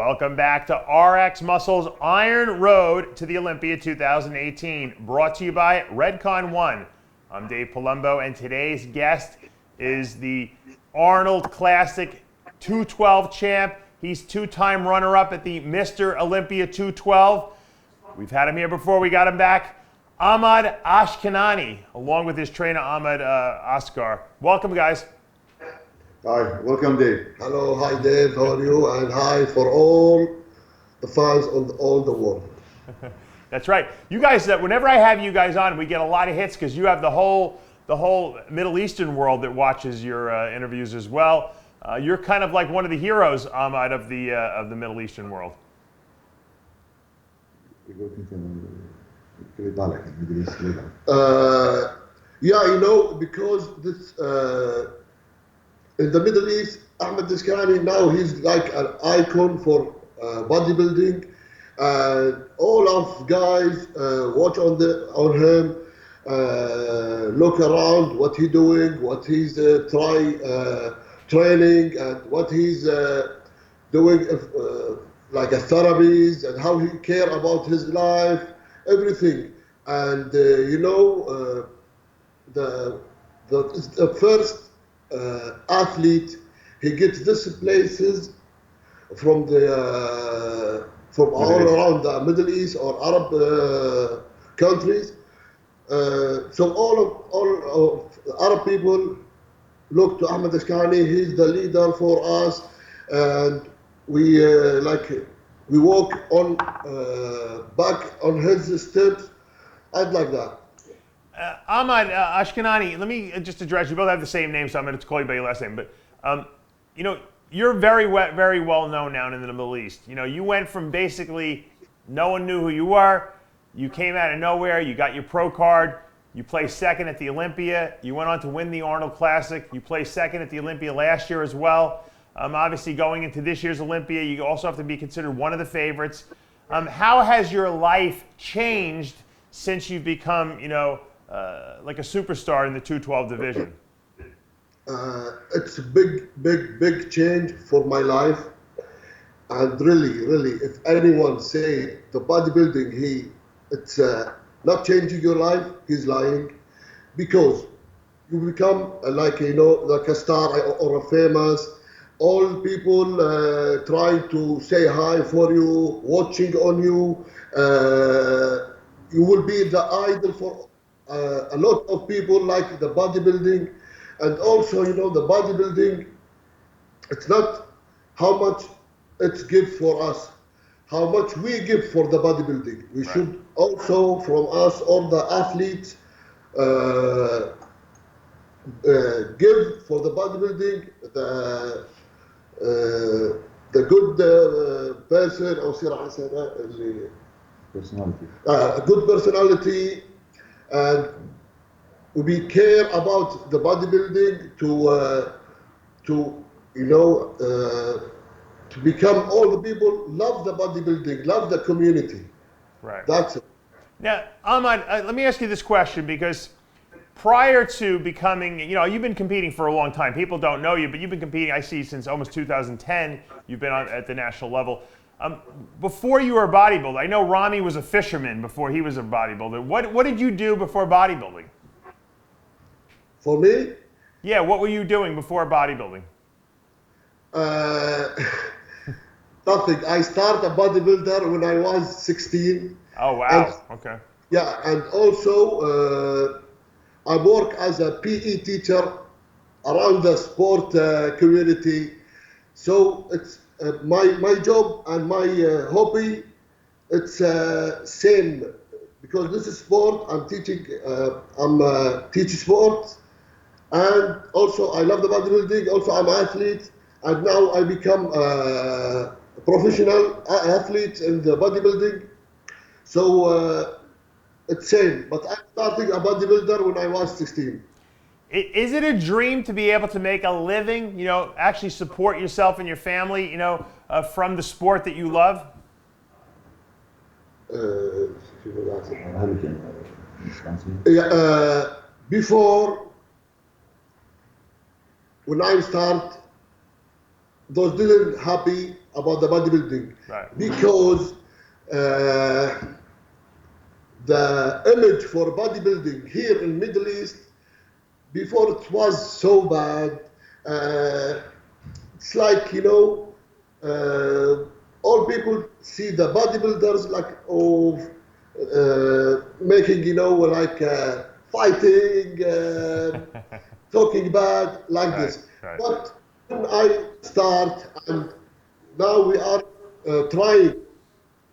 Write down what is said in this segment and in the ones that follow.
Welcome back to RXMuscle's Iron Road to the Olympia 2018, brought to you by Redcon One. I'm Dave Palumbo, and today's guest is the Arnold Classic 212 champ. He's two-time runner-up at the Mr. Olympia 212. We've had him here before. We got him back. Ahmad Ashkanani, along with his trainer Ahmad Askar. Welcome, guys. Hi, welcome, Dave. Hello, hi Dave, how are you? And hi for all the fans on all the world. That's right. You guys, whenever I have you guys on, we get a lot of hits because you have the whole Middle Eastern world that watches your interviews as well. You're kind of like one of the heroes, Ahmad, of the Middle Eastern world. Yeah, you know, because this in the Middle East, Ahmad Ashkanani now he's like an icon for bodybuilding, and all of guys watch on him, look around what he's doing, what he's training, and what he's doing like a therapies, and how he care about his life, everything. And you know, the first athlete, he gets these places from all around the Middle East or Arab countries. So all of Arab people look to Ahmad Ashkanani. He's the leader for us, and we walk on back on his steps, and like that. Ahmad Ashkanani, let me just address, you both have the same name, so I'm going to call you by your last name, but you know, you're very well known now in the Middle East. You know, you went from basically no one knew who you were, you came out of nowhere, you got your pro card, you placed second at the Olympia, you went on to win the Arnold Classic, you placed second at the Olympia last year as well. Obviously going into this year's Olympia, you also have to be considered one of the favorites. How has your life changed since you've become, you know, like a superstar in the 212 division? It's a big change for my life, and really, if anyone say the bodybuilding it's not changing your life, he's lying, because you become like, you know, like a star or a famous. All people trying to say hi for you, watching on you. You will be the idol for a lot of people, like the bodybuilding. And also, you know, the bodybuilding, it's not how much it's give for us, how much we give for the bodybuilding. We should also, from us, all the athletes, give for the bodybuilding the good person, or personality. A good personality, and we care about the bodybuilding to you know, to become, all the people love the bodybuilding, love the community. Right. That's it. Now, Ahmad, let me ask you this question, because prior to becoming, you know, you've been competing for a long time. People don't know you, but you've been competing, I see, since almost 2010. You've been at the national level. Before you were a bodybuilder, I know Ramy was a fisherman before he was a bodybuilder. What did you do before bodybuilding? For me? Yeah, what were you doing before bodybuilding? Nothing. I started a bodybuilder when I was 16. Oh, wow. Okay. Yeah, and also I work as a PE teacher around the sport community. So it's my job and my hobby, it's same, because this is sport. I'm teaching sports, and also I love the bodybuilding. Also I'm an athlete, and now I become a professional athlete in the bodybuilding. So it's same, but I'm starting a bodybuilder when I was 16. Is it a dream to be able to make a living, you know, actually support yourself and your family, you know, from the sport that you love? Before, when I start, those didn't happy. about the bodybuilding, Right. because the image for bodybuilding here in Middle East, before it was so bad. It's like, all people see the bodybuilders like, making, like fighting, talking bad, like Right, this. right. But when I start, and now we are trying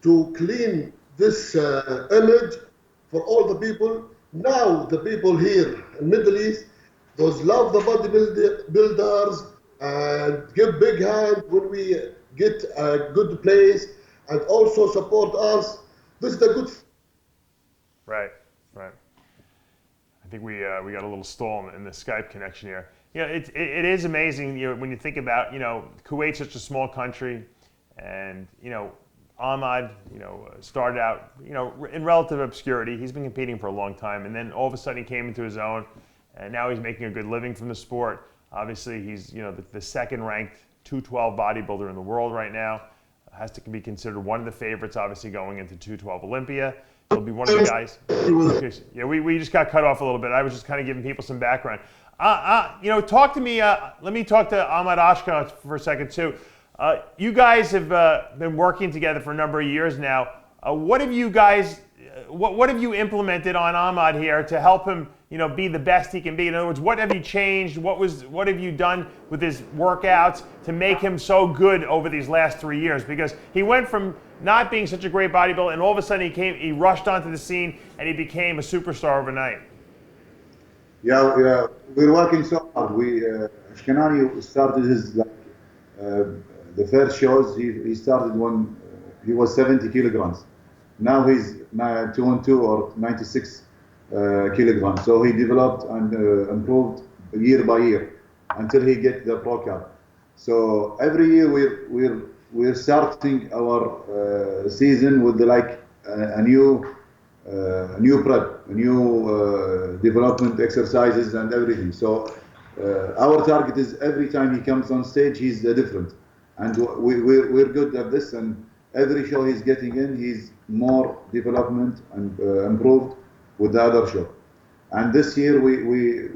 to clean this image for all the people. Now the people here in Middle East, those love the bodybuilders and give big hand when we get a good place, and also support us. This is the good. Right, right. I think we got a little stall in the Skype connection here. It is amazing, when you think about, Kuwait's such a small country, and, Ahmad, started out, in relative obscurity. He's been competing for a long time, and then all of a sudden he came into his own, and now he's making a good living from the sport. Obviously, he's, the second-ranked 212 bodybuilder in the world right now. Has to be considered one of the favorites, obviously, going into 212 Olympia. He'll be one of the guys. Yeah, we just got cut off a little bit. I was just kind of giving people some background. Talk to me. Let me talk to Ahmad Ashkanani for a second too. You guys have been working together for a number of years now. What have you guys? What have you implemented on Ahmad here to help him, be the best he can be? In other words, what have you changed? What have you done with his workouts to make him so good over these last 3 years? Because he went from not being such a great bodybuilder, and all of a sudden he rushed onto the scene and he became a superstar overnight. Yeah, we're working so hard. Ashkanani started his the first shows. He started when he was 70 kilograms. Now he's 212 or 96 kilograms. So he developed and improved year by year until he get the pro card. So every year we're starting our season with a new prep, a new development exercises and everything. So our target is every time he comes on stage, he's different, and we're good at this. And every show he's getting in, he's more development and improved with the other show. And this year we're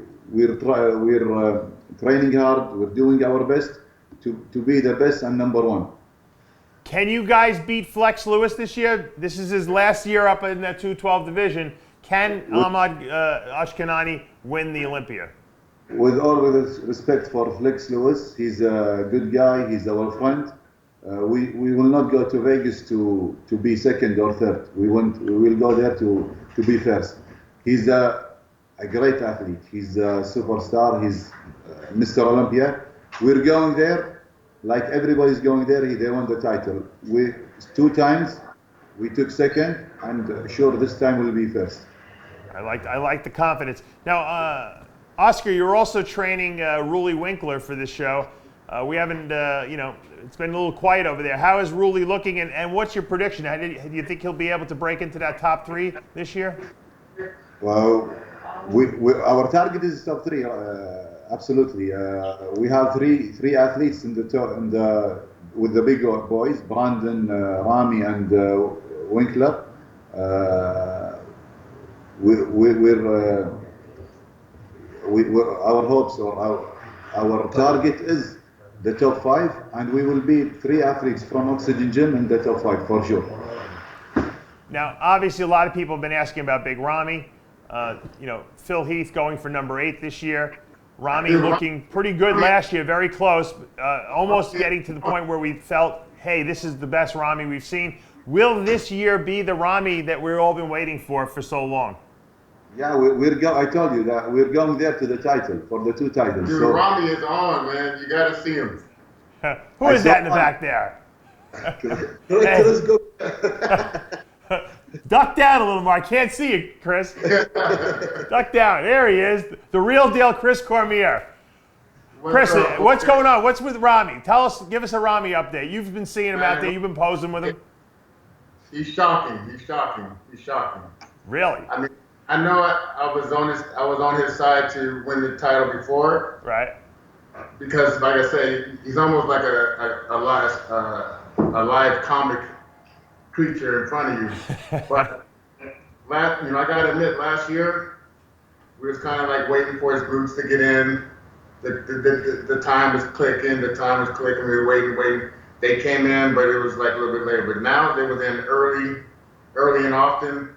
training hard. We're doing our best to be the best and number one. Can you guys beat Flex Lewis this year? This is his last year up in that 212 division. Can Ahmad Ashkanani win the Olympia? With all respect for Flex Lewis, he's a good guy. He's our friend. We will not go to Vegas to be second or third. We will go there to be first. He's a great athlete. He's a superstar. He's Mr. Olympia. We're going there. Like everybody's going there, they won the title. 2 times, we took second, and sure this time we'll be first. I like the confidence. Now, Oscar, you're also training Ruli Winkler for this show. We haven't, it's been a little quiet over there. How is Ruli looking, and what's your prediction? Do you think he'll be able to break into that top 3 this year? Well, our target is top 3. Absolutely. We have three athletes with the big boys, Brandon, Ramy, and Winkler. Our hopes or our target is the top 5, and we will be 3 athletes from Oxygen Gym in the top 5 for sure. Now, obviously, a lot of people have been asking about Big Ramy. Phil Heath going for number 8 this year. Ramy looking pretty good last year, very close, almost getting to the point where we felt, hey, this is the best Ramy we've seen. Will this year be the Ramy that we've all been waiting for so long? Yeah, I told you that we're going there to the title, for the 2 titles. Dude, so, Ramy is on, man. You got to see him. Who is that in the back there? Chris, go. Duck down a little more. I can't see you, Chris. Duck down. There he is. The real deal, Chris Cormier. Chris, what's going on? What's with Ramy? Give us a Ramy update. You've been seeing him out there. You've been posing with him. He's shocking. Really? I mean, I know I was on his side to win the title before. Right. Because, like I say, he's almost like a a live comic creature in front of you. But I gotta admit, last year we was kind of like waiting for his boots to get in. The time was clicking. The time was clicking. We were waiting. They came in, but it was like a little bit later. But now they was in early and often.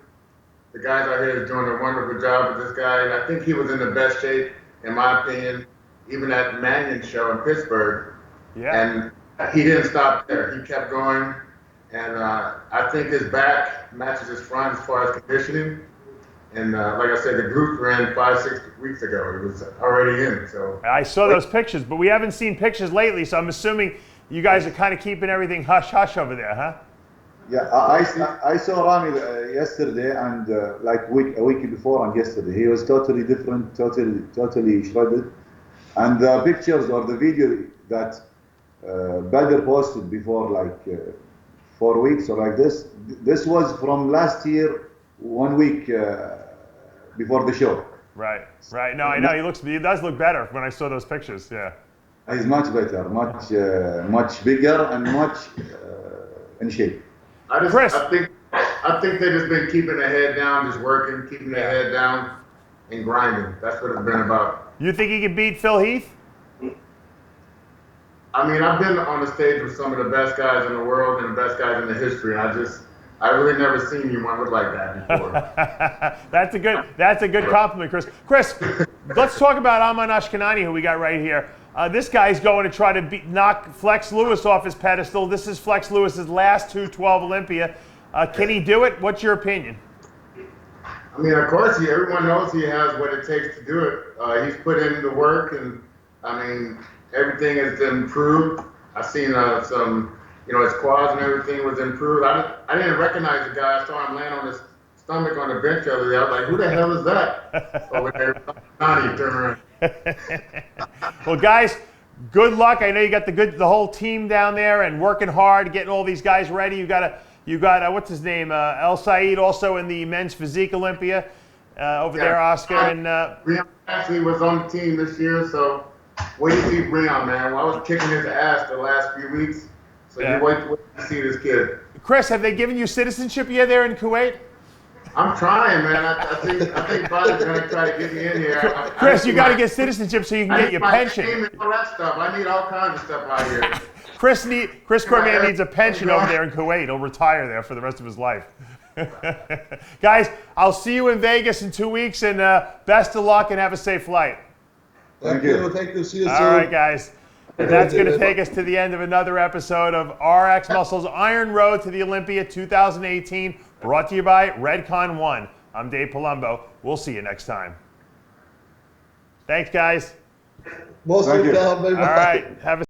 The guys out here is doing a wonderful job with this guy. I think he was in the best shape, in my opinion, even at the Mannion show in Pittsburgh. Yeah. And he didn't stop there. He kept going. And I think his back matches his front as far as conditioning. And like I said, the glutes were in 5-6 weeks ago. It was already in. So I saw those pictures, but we haven't seen pictures lately, so I'm assuming you guys are kind of keeping everything hush-hush over there, huh? Yeah, I saw Ramy yesterday and like a week before and yesterday. He was totally different, totally shredded. And the pictures or the video that Badr posted before like 4 weeks or like this was from last year, 1 week before the show. Right. No, I know he does look better when I saw those pictures. Yeah. He's much better, much bigger and much in shape. I think they just been keeping their head down, just working, keeping their head down, and grinding. That's what it's been about. You think he can beat Phil Heath? I mean, I've been on the stage with some of the best guys in the world and the best guys in the history, and I really never seen anyone look like that before. That's a good compliment, Chris. Chris, let's talk about Ahmad Ashkanani, who we got right here. This guy's going to try to knock Flex Lewis off his pedestal. This is Flex Lewis's last 212 Olympia. Can he do it? What's your opinion? I mean, of course, everyone knows he has what it takes to do it. He's put in the work, and I mean, everything has improved. I've seen some, his quads and everything was improved. I didn't recognize the guy. I saw him laying on his stomach on the bench the other day. I was like, who the hell is that? Over there, Johnny turned around. Well, guys, good luck. I know you got the whole team down there and working hard, getting all these guys ready. You got what's his name? El Said also in the men's physique Olympia over there, Oscar. And Brian actually was on the team this year, so wait to see Brian, man. Well, I was kicking his ass the last few weeks, so you wait to see this kid. Chris, have they given you citizenship yet there in Kuwait? I'm trying, man. I think Body's gonna try to get me in here. Chris, you got to get citizenship so you can get your pension. I need all that stuff. I need all kinds of stuff out here. Chris Cormier needs a pension over there in Kuwait. He'll retire there for the rest of his life. Guys, I'll see you in Vegas in 2 weeks, and best of luck and have a safe flight. Thank you. Thank you. See you soon. All right, guys. And that's going to take us to the end of another episode of RXMuscle's Iron Road to the Olympia 2018, brought to you by Redcon 1. I'm Dave Palumbo. We'll see you next time. Thanks, guys. Most welcome. All right. Have a